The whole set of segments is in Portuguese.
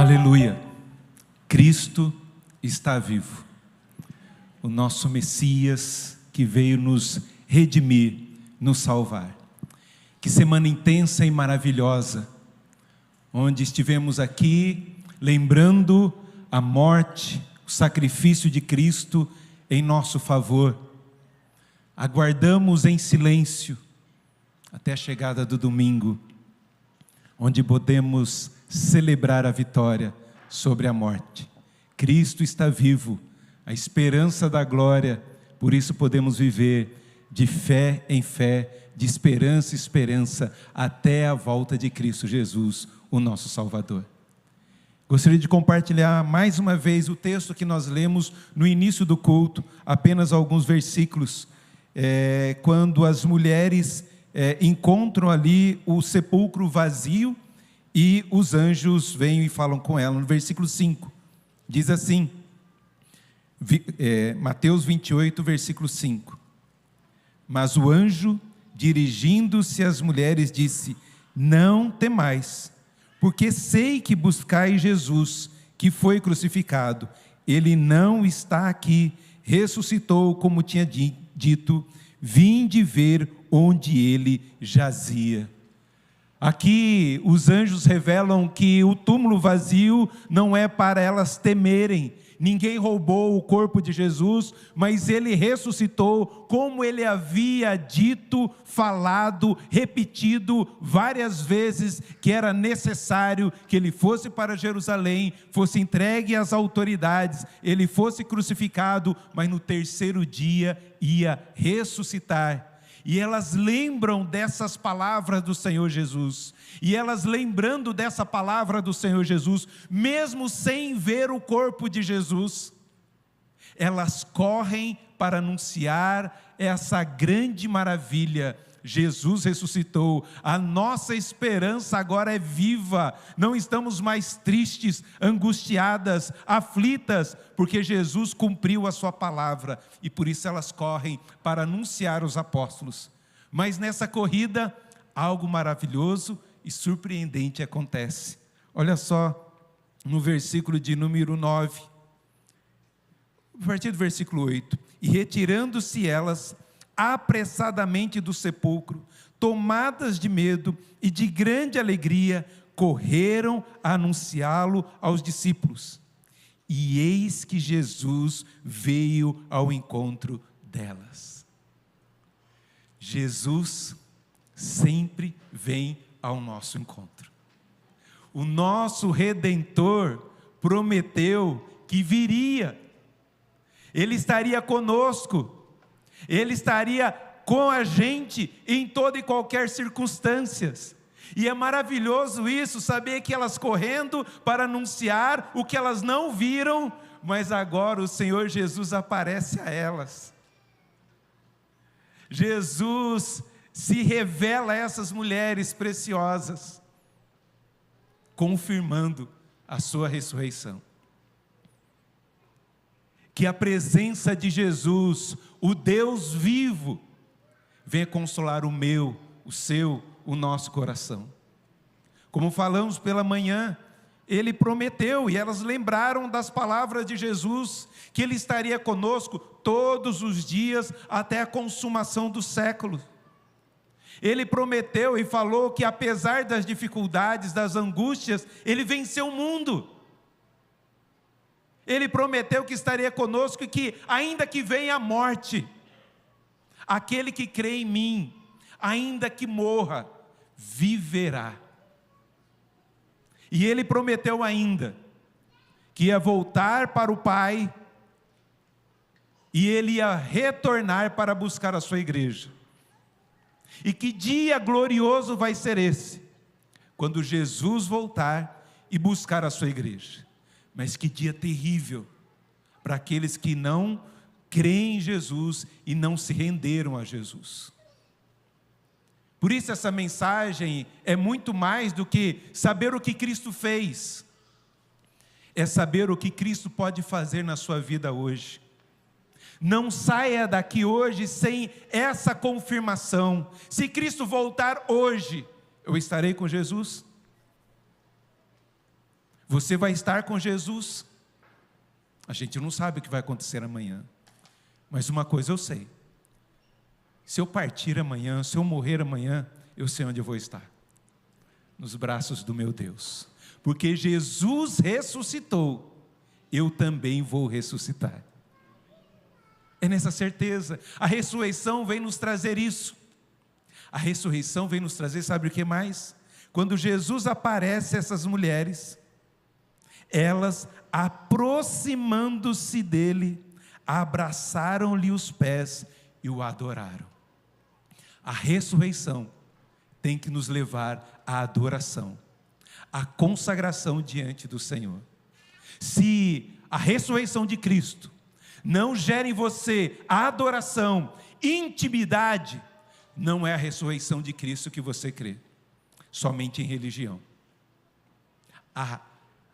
Aleluia! Cristo está vivo. O nosso Messias que veio nos redimir, nos salvar. Que semana intensa e maravilhosa, onde estivemos aqui lembrando a morte, o sacrifício de Cristo em nosso favor. Aguardamos em silêncio até a chegada do domingo, onde podemos celebrar a vitória sobre a morte. Cristo está vivo, a esperança da glória, por isso podemos viver de fé em fé, de esperança em esperança, até a volta de Cristo Jesus, o nosso Salvador. Gostaria de compartilhar mais uma vez o texto que nós lemos no início do culto, apenas alguns versículos, quando as mulheres encontram ali o sepulcro vazio, e os anjos vêm e falam com ela. No versículo 5, diz assim, Mateus 28, versículo 5. Mas o anjo, dirigindo-se às mulheres, disse: não temais, porque sei que buscais Jesus, que foi crucificado. Ele não está aqui, ressuscitou, como tinha dito, vinde ver onde ele jazia. Aqui os anjos revelam que o túmulo vazio não é para elas temerem. Ninguém roubou o corpo de Jesus, mas ele ressuscitou, como ele havia dito, falado, repetido várias vezes, que era necessário que ele fosse para Jerusalém, fosse entregue às autoridades, ele fosse crucificado, mas no terceiro dia ia ressuscitar. E elas lembram dessas palavras do Senhor Jesus. E elas lembrando dessa palavra do Senhor Jesus, mesmo sem ver o corpo de Jesus, elas correm para anunciar essa grande maravilha. Jesus ressuscitou, a nossa esperança agora é viva, não estamos mais tristes, angustiadas, aflitas, porque Jesus cumpriu a sua palavra, e por isso elas correm para anunciar os apóstolos. Mas nessa corrida, algo maravilhoso e surpreendente acontece. Olha só, no versículo de número 9, a partir do versículo 8, e retirando-se elas apressadamente do sepulcro, tomadas de medo e de grande alegria, correram a anunciá-lo aos discípulos. E eis que Jesus veio ao encontro delas. Jesus sempre vem ao nosso encontro. O nosso Redentor prometeu que viria. Ele estaria conosco. Ele estaria com a gente em toda e qualquer circunstância. E é maravilhoso isso, saber que elas correndo para anunciar o que elas não viram, mas agora o Senhor Jesus aparece a elas. Jesus se revela a essas mulheres preciosas, confirmando a sua ressurreição. Que a presença de Jesus, o Deus vivo, venha consolar o meu, o seu, o nosso coração. Como falamos pela manhã, ele prometeu, e elas lembraram das palavras de Jesus, que ele estaria conosco todos os dias até a consumação do século. Ele prometeu e falou que apesar das dificuldades, das angústias, ele venceu o mundo. Ele prometeu que estaria conosco e que, ainda que venha a morte, aquele que crê em mim, ainda que morra, viverá. E ele prometeu ainda que ia voltar para o Pai e ele ia retornar para buscar a sua igreja. E que dia glorioso vai ser esse, quando Jesus voltar e buscar a sua igreja. Mas que dia terrível para aqueles que não creem em Jesus e não se renderam a Jesus. Por isso essa mensagem é muito mais do que saber o que Cristo fez. É saber o que Cristo pode fazer na sua vida hoje. Não saia daqui hoje sem essa confirmação. Se Cristo voltar hoje, eu estarei com Jesus? Você vai estar com Jesus? A gente não sabe o que vai acontecer amanhã, mas uma coisa eu sei: se eu partir amanhã, se eu morrer amanhã, eu sei onde eu vou estar, nos braços do meu Deus, porque Jesus ressuscitou, eu também vou ressuscitar. É nessa certeza. A ressurreição vem nos trazer isso. A ressurreição vem nos trazer, sabe o que mais? Quando Jesus aparece a essas mulheres, elas, aproximando-se dele, abraçaram-lhe os pés e o adoraram. A ressurreição tem que nos levar à adoração, à consagração diante do Senhor. Se a ressurreição de Cristo não gera em você a adoração, intimidade, não é a ressurreição de Cristo que você crê, somente em religião. A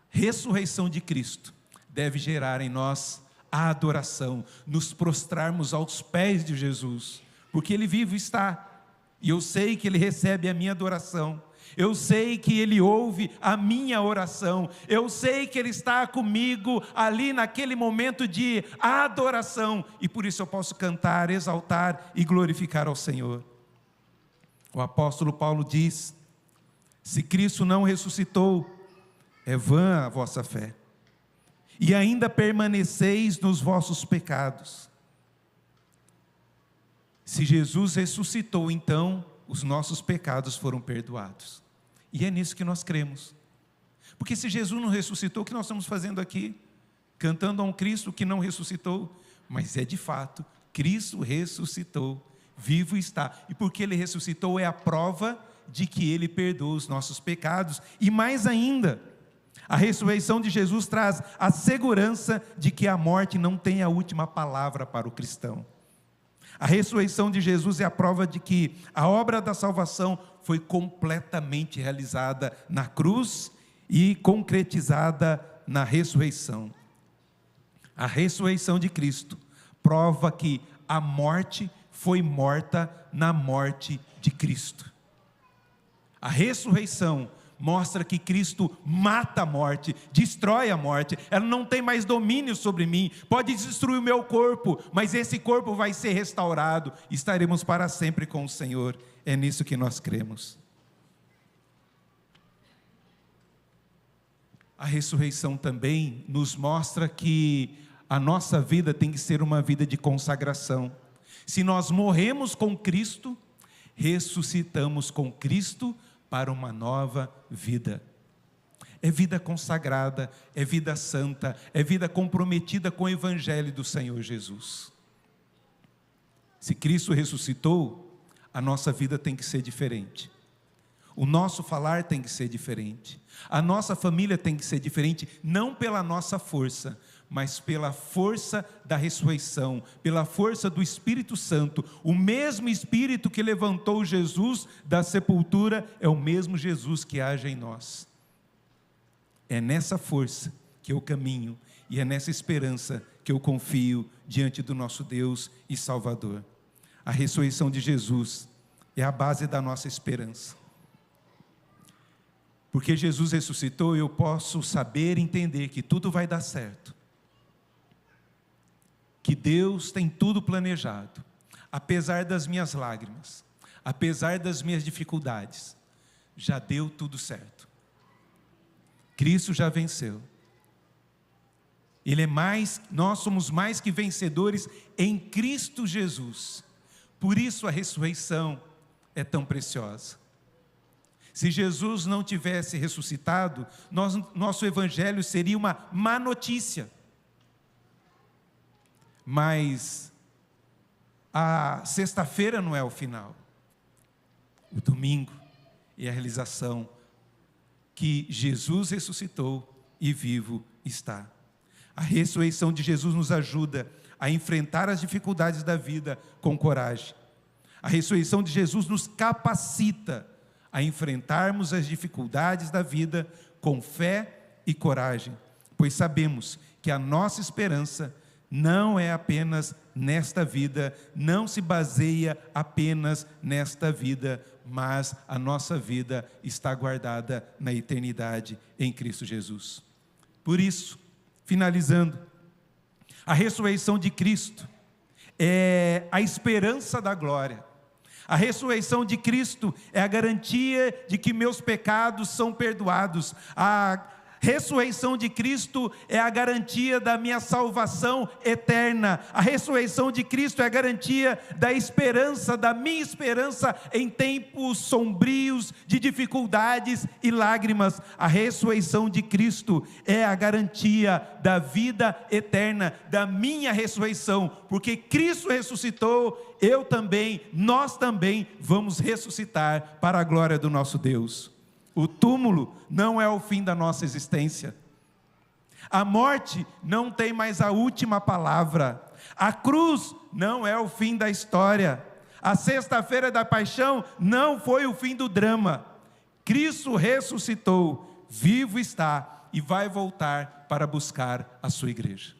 ressurreição de Cristo deve gerar em nós a adoração, nos prostrarmos aos pés de Jesus, porque Ele vivo está, e eu sei que Ele recebe a minha adoração, eu sei que Ele ouve a minha oração, eu sei que Ele está comigo ali naquele momento de adoração, e por isso eu posso cantar, exaltar e glorificar ao Senhor. O apóstolo Paulo diz: se Cristo não ressuscitou, é vã a vossa fé, e ainda permaneceis nos vossos pecados. Se Jesus ressuscitou, então os nossos pecados foram perdoados, e é nisso que nós cremos, porque se Jesus não ressuscitou, o que nós estamos fazendo aqui? Cantando a um Cristo que não ressuscitou, mas é de fato, Cristo ressuscitou, vivo está, e porque Ele ressuscitou é a prova de que Ele perdoa os nossos pecados, e mais ainda, a ressurreição de Jesus traz a segurança de que a morte não tem a última palavra para o cristão. A ressurreição de Jesus é a prova de que a obra da salvação foi completamente realizada na cruz e concretizada na ressurreição. A ressurreição de Cristo prova que a morte foi morta na morte de Cristo. A ressurreição mostra que Cristo mata a morte, destrói a morte, ela não tem mais domínio sobre mim, pode destruir o meu corpo, mas esse corpo vai ser restaurado, estaremos para sempre com o Senhor, é nisso que nós cremos. A ressurreição também nos mostra que a nossa vida tem que ser uma vida de consagração. Se nós morremos com Cristo, ressuscitamos com Cristo para uma nova vida. É vida consagrada, é vida santa, é vida comprometida com o Evangelho do Senhor Jesus. Se Cristo ressuscitou, a nossa vida tem que ser diferente. O nosso falar tem que ser diferente. A nossa família tem que ser diferente, não pela nossa força, mas pela força da ressurreição, pela força do Espírito Santo. O mesmo Espírito que levantou Jesus da sepultura é o mesmo Jesus que age em nós. É nessa força que eu caminho e é nessa esperança que eu confio diante do nosso Deus e Salvador. A ressurreição de Jesus é a base da nossa esperança. Porque Jesus ressuscitou, eu posso saber e entender que tudo vai dar certo. Que Deus tem tudo planejado, apesar das minhas lágrimas, apesar das minhas dificuldades, já deu tudo certo. Cristo já venceu. Nós somos mais que vencedores em Cristo Jesus. Por isso a ressurreição é tão preciosa. Se Jesus não tivesse ressuscitado, nosso evangelho seria uma má notícia. Mas a sexta-feira não é o final. O domingo é a realização que Jesus ressuscitou e vivo está. A ressurreição de Jesus nos ajuda a enfrentar as dificuldades da vida com coragem. A ressurreição de Jesus nos capacita a enfrentarmos as dificuldades da vida com fé e coragem, pois sabemos que a nossa esperança não é apenas nesta vida, não se baseia apenas nesta vida, mas a nossa vida está guardada na eternidade em Cristo Jesus. Por isso, finalizando, a ressurreição de Cristo é a esperança da glória. A ressurreição de Cristo é a garantia de que meus pecados são perdoados. A ressurreição de Cristo é a garantia da minha salvação eterna. A ressurreição de Cristo é a garantia da esperança, da minha esperança em tempos sombrios de dificuldades e lágrimas. A ressurreição de Cristo é a garantia da vida eterna, da minha ressurreição, porque Cristo ressuscitou, eu também, nós também vamos ressuscitar para a glória do nosso Deus. O túmulo não é o fim da nossa existência. A morte não tem mais a última palavra. A cruz não é o fim da história. A sexta-feira da paixão não foi o fim do drama. Cristo ressuscitou, vivo está e vai voltar para buscar a sua igreja.